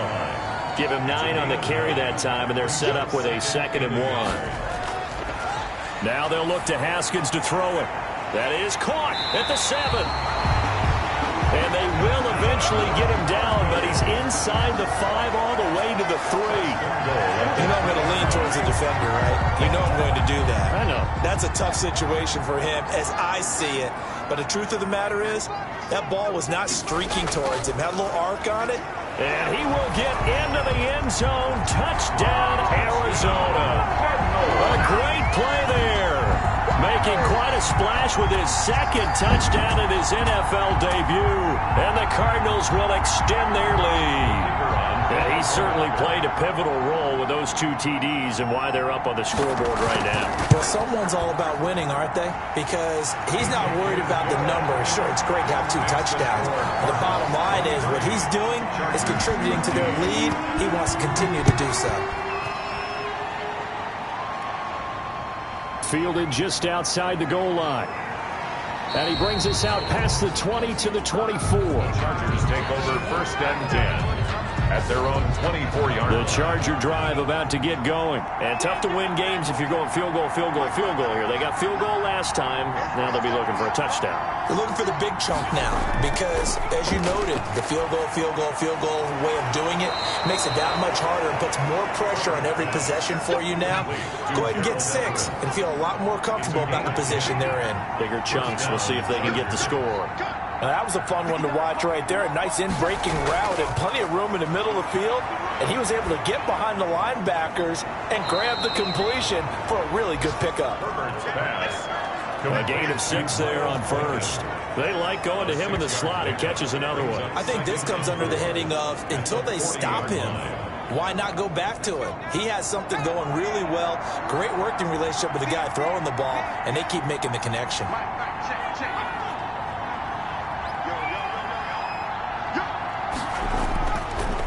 Speaker 1: Give him 9 on the carry that time, and they're set up with a 2nd and 1. Now they'll look to Haskins to throw it. That is caught at the 7. And they will eventually get him down, but he's inside the 5 all the way to the 3.
Speaker 2: You know I'm going to lean towards the defender, right? You know I'm going to do that.
Speaker 1: I know.
Speaker 2: That's a tough situation for him as I see it. But the truth of the matter is, that ball was not streaking towards him. Had a little arc on it.
Speaker 1: And he will get into the end zone. Touchdown, Arizona. A great play there. Making quite a splash with his 2nd touchdown in his NFL debut. And the Cardinals will extend their lead. And he certainly played a pivotal role with those 2 TDs and why they're up on the scoreboard right now.
Speaker 2: Well, someone's all about winning, aren't they? Because he's not worried about the numbers. Sure, it's great to have 2 touchdowns. But the bottom line is what he's doing is contributing to their lead. He wants to continue to do so.
Speaker 1: Fielded just outside the goal line. And he brings us out past the 20 to the 24.
Speaker 3: Chargers take over 1st and 10. At their own 24-yard line.
Speaker 1: The Charger drive about to get going. And tough to win games if you're going field goal, field goal, field goal here. They got field goal last time. Now they'll be looking for a touchdown.
Speaker 2: They're looking for the big chunk now because, as you noted, the field goal way of doing it makes it that much harder and puts more pressure on every possession for you now. Go ahead and get 6 and feel a lot more comfortable about the position they're in.
Speaker 1: Bigger chunks. We'll see if they can get the score.
Speaker 5: Now, that was a fun one to watch right there. A nice in-breaking route and plenty of room in the middle of the field. And he was able to get behind the linebackers and grab the completion for a really good pickup.
Speaker 1: A gain of 6 there on first. They like going to him in the slot. He catches another one.
Speaker 2: I think this comes under the heading of until they stop him, why not go back to it? He has something going really well. Great working relationship with the guy throwing the ball, and they keep making the connection.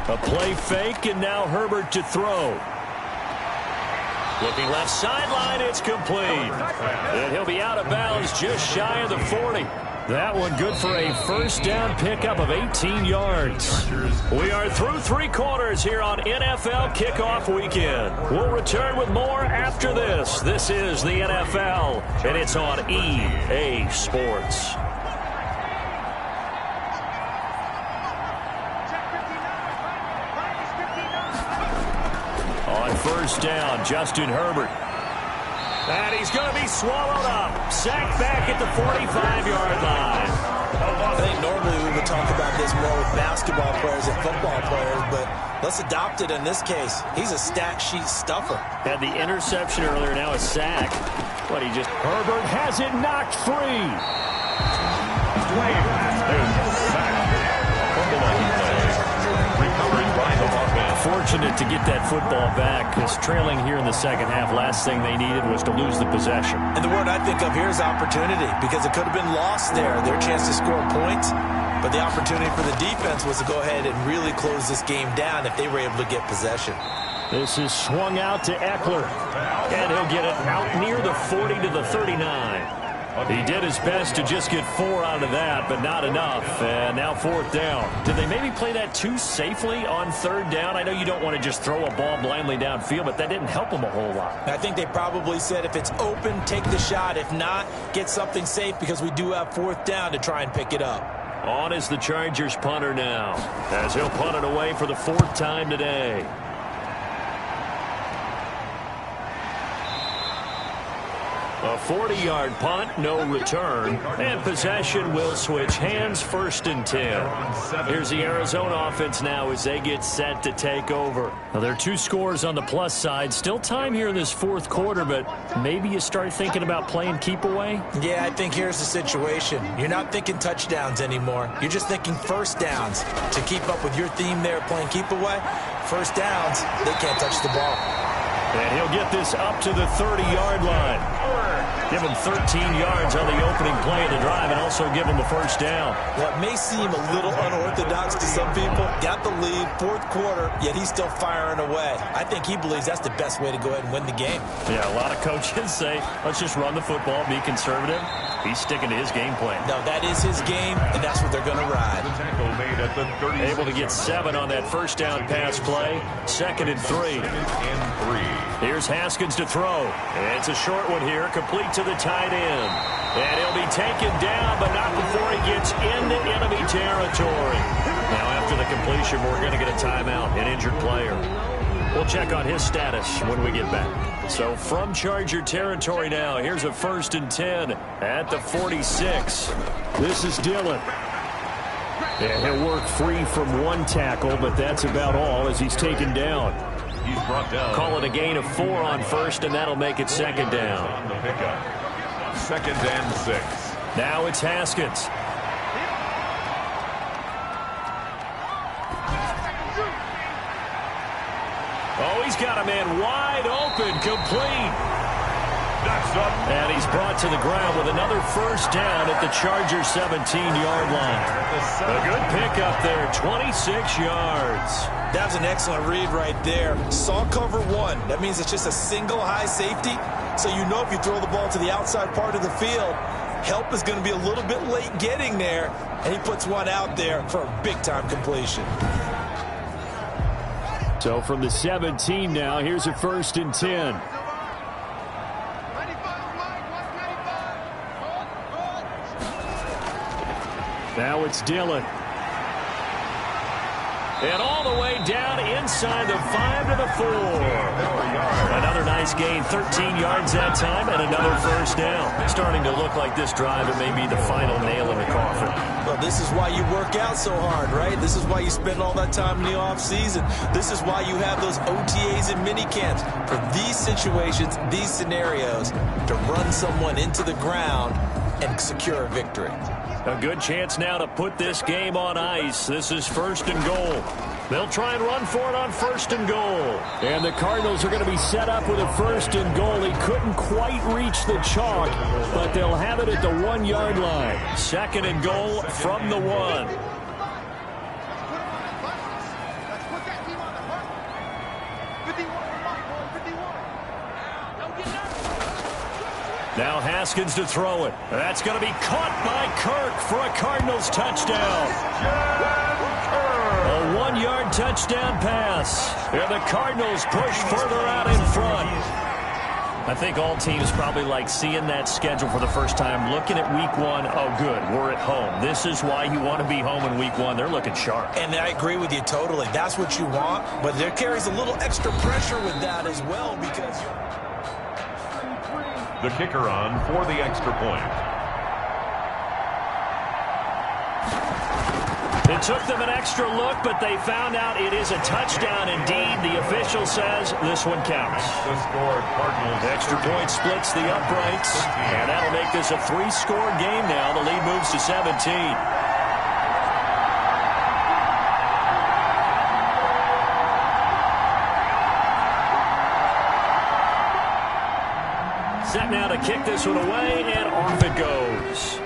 Speaker 1: A play fake, and now Herbert to throw. Looking left sideline, it's complete. And he'll be out of bounds just shy of the 40. That one good for a first down pickup of 18 yards. We are through 3 quarters here on NFL Kickoff Weekend. We'll return with more after this. This is the NFL, and it's on EA Sports. On first down, Justin Herbert. And he's going to be swallowed up. Sacked back at the 45-yard line.
Speaker 2: I think normally we would talk about this more with basketball players and football players, but let's adopt it in this case. He's a stat sheet stuffer.
Speaker 1: Had the interception earlier, now a sack. Herbert has it knocked free. Fortunate to get that football back, because trailing here in the second half, last thing they needed was to lose the possession.
Speaker 2: And the word I think of here is opportunity, because it could have been lost there. Their chance to score points. But the opportunity for the defense was to go ahead and really close this game down if they were able to get possession.
Speaker 1: This is swung out to Eckler, and he'll get it out near the 40 to the 39. He did his best to just get 4 out of that, but not enough. And now 4th down. Did they maybe play that too safely on 3rd down? I know you don't want to just throw a ball blindly downfield, but that didn't help them a whole lot.
Speaker 2: I think they probably said if it's open, take the shot. If not, get something safe because we do have 4th down to try and pick it up.
Speaker 1: On is the Chargers punter now, as he'll punt it away for the 4th time today. A 40-yard punt, no return, and possession will switch hands, 1st and 10. Here's the Arizona offense now as they get set to take over. Now, there are 2 scores on the plus side. Still time here in this 4th quarter, but maybe you start thinking about playing keep away?
Speaker 2: Yeah, I think here's the situation. You're not thinking touchdowns anymore. You're just thinking 1st downs. To keep up with your theme there, playing keep away, 1st downs, they can't touch the ball.
Speaker 1: And he'll get this up to the 30-yard line. Give him 13 yards on the opening play of the drive and also give him the 1st down.
Speaker 2: What may seem a little unorthodox to some people, got the lead, 4th quarter, yet he's still firing away. I think he believes that's the best way to go ahead and win the game.
Speaker 1: Yeah, a lot of coaches say, let's just run the football, be conservative. He's sticking to his game plan.
Speaker 2: No, that is his game, and that's what they're going to ride.
Speaker 1: Able to get 7 on that 1st down pass play. 2nd and 3. Here's Haskins to throw. It's a short one here, complete to the tight end. And he'll be taken down, but not before he gets into enemy territory. Now, after the completion, we're going to get a timeout, an injured player. We'll check on his status when we get back. So from Charger territory now, here's a 1st and 10 at the 46. This is Dillon. And he'll work free from 1 tackle, but that's about all as he's taken down.
Speaker 3: He's brought down.
Speaker 1: Call it a gain of 4 on 1st, and that'll make it 2nd down.
Speaker 3: On the pickup. 2nd and 6.
Speaker 1: Now it's Haskins. Oh, he's got a man wide open, complete.
Speaker 3: That's up.
Speaker 1: And he's brought to the ground with another 1st down at the Chargers 17-yard line. A good pickup there, 26 yards.
Speaker 2: That was an excellent read right there. Saw cover 1. That means it's just a single high safety. So you know if you throw the ball to the outside part of the field, help is going to be a little bit late getting there. And he puts 1 out there for a big-time completion.
Speaker 1: So from the 17 now, here's a 1st and 10. Now it's Dillon. And all the way down inside the 5 to the 4. Another nice gain, 13 yards that time, and another 1st down. Starting to look like this drive, it may be the final nail in the coffin.
Speaker 2: Well, this is why you work out so hard, right? This is why you spend all that time in the offseason. This is why you have those OTAs and mini camps. For these situations, these scenarios, to run someone into the ground and secure a victory.
Speaker 1: A good chance now to put this game on ice. This is 1st and goal. They'll try and run for it on 1st and goal. And the Cardinals are going to be set up with a 1st and goal. He couldn't quite reach the chalk, but they'll have it at the 1-yard line. 2nd and goal from the 1. Now Haskins to throw it. That's going to be caught by Kirk for a Cardinals touchdown. A 1-yard touchdown pass. And the Cardinals push further out in front. I think all teams probably like seeing that schedule for the first time, looking at week 1. Oh, good, we're at home. This is why you want to be home in week 1. They're looking sharp.
Speaker 2: And I agree with you totally. That's what you want. But there carries a little extra pressure with that as well because
Speaker 3: The kicker on for the extra point.
Speaker 1: It took them an extra look, but they found out it is a touchdown indeed. The official says this one counts.
Speaker 3: The score, Cardinals.
Speaker 1: Extra point splits the uprights, and that'll make this a 3-score game now. The lead moves to 17. Set now to kick this one away, and off it goes.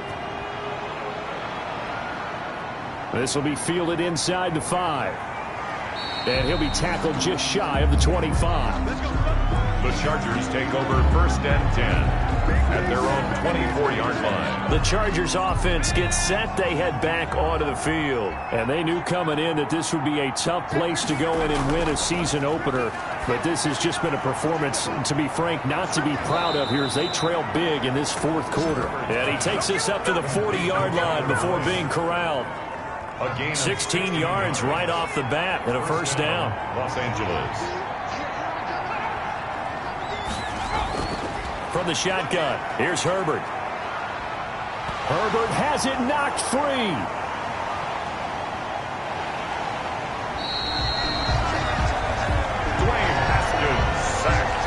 Speaker 1: This will be fielded inside the 5. And he'll be tackled just shy of the 25.
Speaker 3: The Chargers take over 1st and 10 at their own 24-yard line.
Speaker 1: The Chargers offense gets set. They head back onto the field. And they knew coming in that this would be a tough place to go in and win a season opener. But this has just been a performance, to be frank, not to be proud of here as they trail big in this 4th quarter. And he takes this up to the 40-yard line before being corralled. 16 yards right off the bat and a 1st down.
Speaker 3: Los Angeles.
Speaker 1: From the shotgun, here's Herbert. Herbert has it knocked free.
Speaker 3: Dwayne Haskins sacked.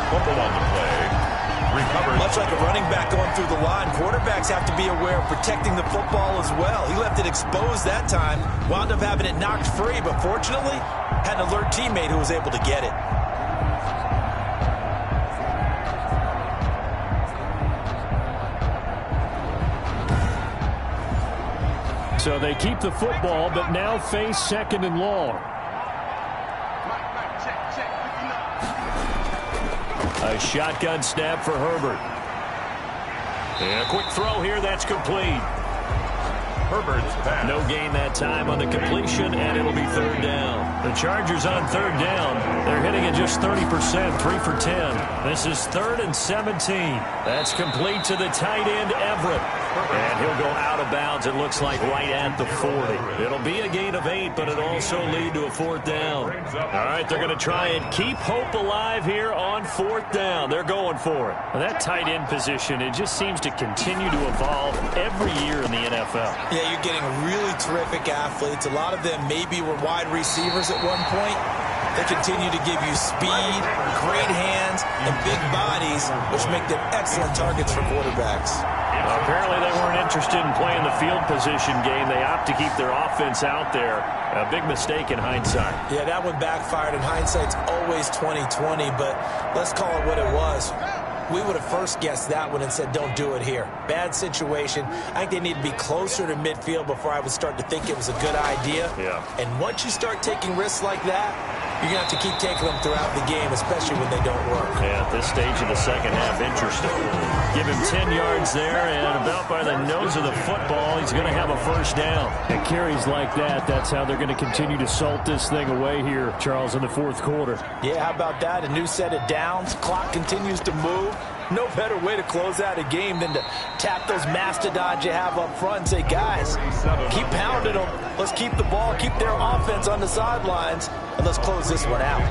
Speaker 3: Fumble on the play. Recovered.
Speaker 2: Much like a running back going through the line, quarterbacks have to be aware of protecting the football as well. He left it exposed that time, wound up having it knocked free, but fortunately had an alert teammate who was able to get it.
Speaker 1: So they keep the football, but now face 2nd and long. A shotgun snap for Herbert. And a quick throw here, that's complete.
Speaker 3: Herbert's pass.
Speaker 1: No gain that time on the completion, and it'll be 3rd down. The Chargers on 3rd down. They're hitting at just 30%, 3 for 10. This is 3rd and 17. That's complete to the tight end, Everett. And he'll go out of bounds, it looks like, right at the 40. It'll be a gain of 8, but it'll also lead to a 4th down. All right, they're going to try and keep hope alive here on 4th down. They're going for it. Well, that tight end position, it just seems to continue to evolve every year in the NFL.
Speaker 2: Yeah, you're getting really terrific athletes. A lot of them maybe were wide receivers at one point. They continue to give you speed, great hands, and big bodies, which make them excellent targets for quarterbacks.
Speaker 1: Apparently they weren't interested in playing the field position game. They opt to keep their offense out there. A big mistake in hindsight.
Speaker 2: Yeah, that one backfired. In hindsight's always 20/20, but let's call it what it was. We would have first guessed that one and said, don't do it here. Bad situation. I think they need to be closer to midfield before I would start to think it was a good idea.
Speaker 1: Yeah.
Speaker 2: And once you start taking risks like that, you're going to have to keep taking them throughout the game, especially when they don't work.
Speaker 1: Yeah, at this stage of the second half, interesting. Give him 10 yards there, and about by the nose of the football, he's going to have a 1st down. And carries like that, that's how they're going to continue to salt this thing away here, Charles, in the 4th quarter.
Speaker 2: Yeah, how about that? A new set of downs. Clock continues to move. No better way to close out a game than to tap those mastodons you have up front and say, guys, keep pounding them. Let's keep the ball, keep their offense on the sidelines, and let's close this one out.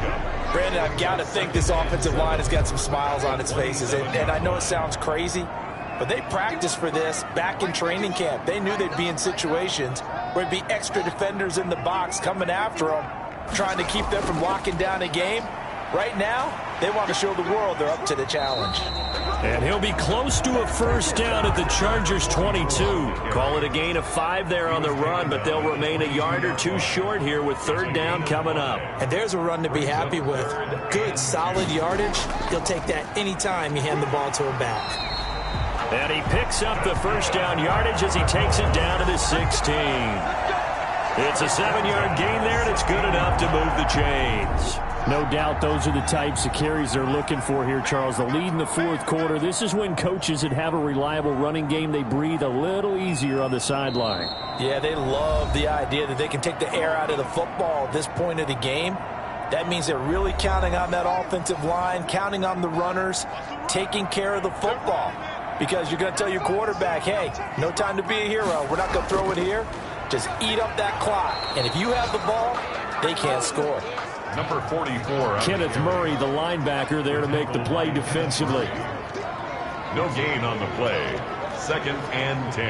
Speaker 2: Brandon, I've got to think this offensive line has got some smiles on its faces, and I know it sounds crazy, but they practiced for this back in training camp. They knew they'd be in situations where there'd be extra defenders in the box coming after them, trying to keep them from locking down a game. Right now, they want to show the world they're up to the challenge.
Speaker 1: And he'll be close to a 1st down at the Chargers' 22. Call it a gain of 5 there on the run, but they'll remain a yard or 2 short here with 3rd down coming up.
Speaker 2: And there's a run to be happy with. Good, solid yardage. He'll take that anytime you hand the ball to him back.
Speaker 1: And he picks up the 1st down yardage as he takes it down to the 16. It's a 7-yard gain there, and it's good enough to move the chains. No doubt those are the types of carries they're looking for here, Charles. The lead in the 4th quarter. This is when coaches that have a reliable running game, they breathe a little easier on the sideline.
Speaker 2: Yeah, they love the idea that they can take the air out of the football at this point of the game. That means they're really counting on that offensive line, counting on the runners, taking care of the football. Because you're going to tell your quarterback, hey, no time to be a hero. We're not going to throw it here. Just eat up that clock. And if you have the ball, they can't score.
Speaker 3: Number 44.
Speaker 1: Kenneth Murray, the linebacker, there to make the play defensively.
Speaker 3: No gain on the play. 2nd and 10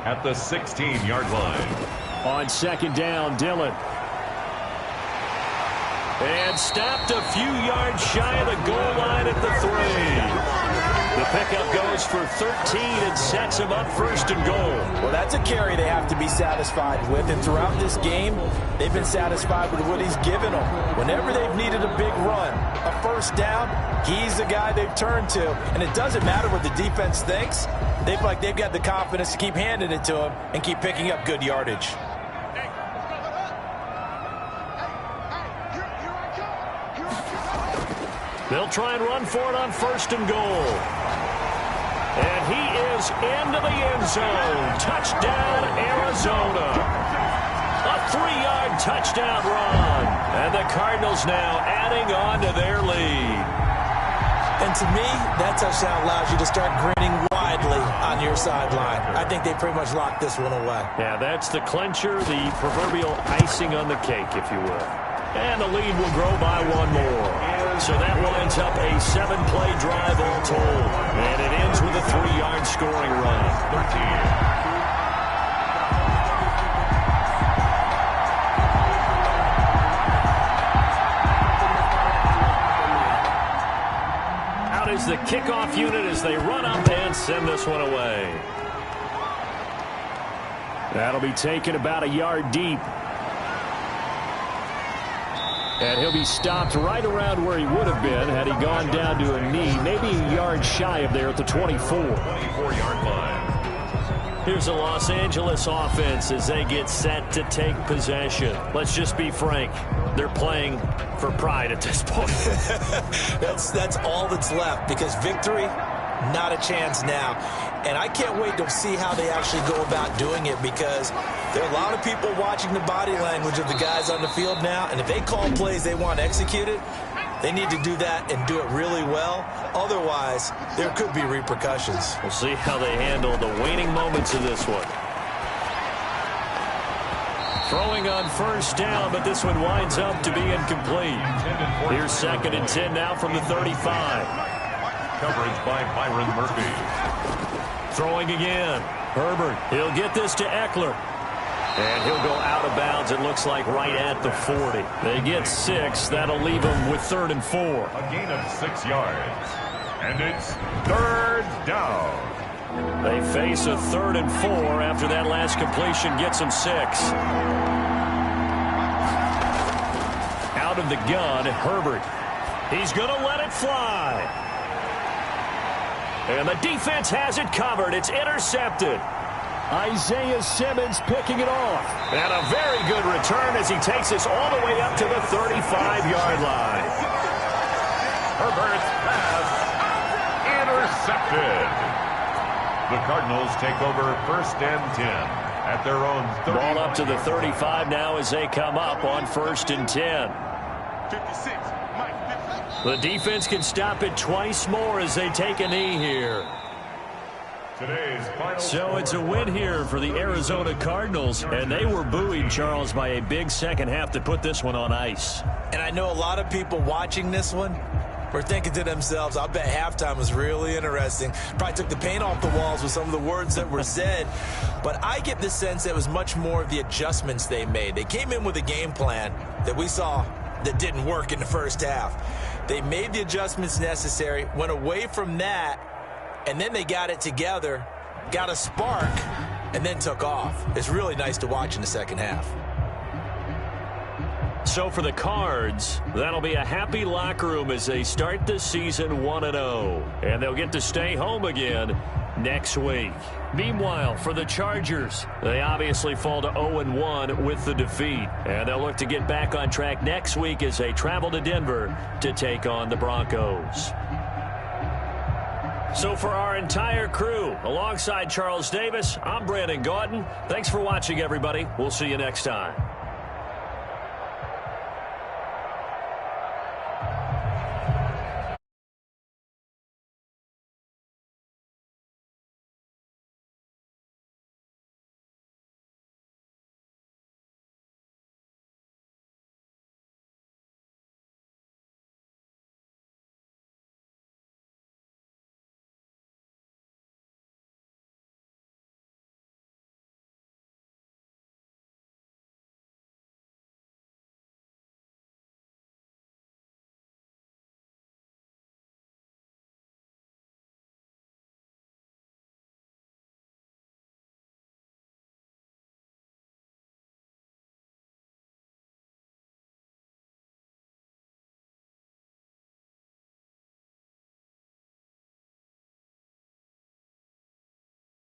Speaker 3: at the 16-yard line.
Speaker 1: On 2nd down, Dillon. And stopped a few yards shy of the goal line at the 3. The pickup goes for 13 and sets him up 1st and goal.
Speaker 2: Well, that's a carry they have to be satisfied with. And throughout this game, they've been satisfied with what he's given them. Whenever they've needed a big run, a 1st down, he's the guy they've turned to. And it doesn't matter what the defense thinks. They've got the confidence to keep handing it to him and keep picking up good yardage.
Speaker 1: They'll try and run for it on 1st and goal. And he is into the end zone. Touchdown, Arizona. A 3-yard touchdown run. And the Cardinals now adding on to their lead.
Speaker 2: And to me, that touchdown allows you to start grinning widely on your sideline. I think they pretty much locked this one away.
Speaker 1: Yeah, that's the clincher, the proverbial icing on the cake, if you will. And the lead will grow by one more. So that winds up a 7-play drive all told. And it ends with a 3-yard scoring run. 13. Is the kickoff unit as they run up and send this one away. That'll be taken about a yard deep. And he'll be stopped right around where he would have been had he gone down to a knee, maybe a yard shy of there at the 24.
Speaker 3: 24-yard line.
Speaker 1: Here's the Los Angeles offense as they get set to take possession. Let's just be frank. They're playing for pride at this point.
Speaker 2: That's all that's left, because victory, not a chance now. And I can't wait to see how they actually go about doing it, because there are a lot of people watching the body language of the guys on the field now, and if they call plays they want executed, they need to do that and do it really well. Otherwise, there could be repercussions.
Speaker 1: We'll see how they handle the waning moments of this one. Throwing on 1st down, but this one winds up to be incomplete. Here's 2nd and 10 now from the 35.
Speaker 3: Coverage by Byron Murphy.
Speaker 1: Throwing again. Herbert, he'll get this to Eckler. And he'll go out of bounds, it looks like, right at the 40. They get 6. That'll leave them with 3rd and 4.
Speaker 3: A gain of 6 yards. And it's 3rd down.
Speaker 1: They face a 3rd and 4 after that last completion gets them 6. Out of the gun, Herbert. He's going to let it fly. And the defense has it covered. It's intercepted. Isaiah Simmons picking it off. And a very good return as he takes this all the way up to the 35-yard line.
Speaker 3: Herbert's pass intercepted. The Cardinals take over 1st and 10 at their own 30.
Speaker 1: Ball up to the 35 now as they come up on 1st and 10.
Speaker 4: 56.
Speaker 1: The defense can stop it twice more as they take a knee here.
Speaker 3: Today's final
Speaker 1: So it's a win here for the Arizona Cardinals, and they were buoyed, Charles, by a big second half to put this one on ice.
Speaker 2: And I know a lot of people watching this one were thinking to themselves, I bet halftime was really interesting. Probably took the paint off the walls with some of the words that were said. But I get the sense that it was much more of the adjustments they made. They came in with a game plan that we saw that didn't work in the first half. They made the adjustments necessary, went away from that, and then they got it together, got a spark, and then took off. It's really nice to watch in the second half.
Speaker 1: So for the Cards, that'll be a happy locker room as they start the season 1-0. And they'll get to stay home again next week. Meanwhile, for the Chargers, they obviously fall to 0-1 with the defeat. And they'll look to get back on track next week as they travel to Denver to take on the Broncos. So for our entire crew, alongside Charles Davis, I'm Brandon Gaudin. Thanks for watching, everybody. We'll see you next time.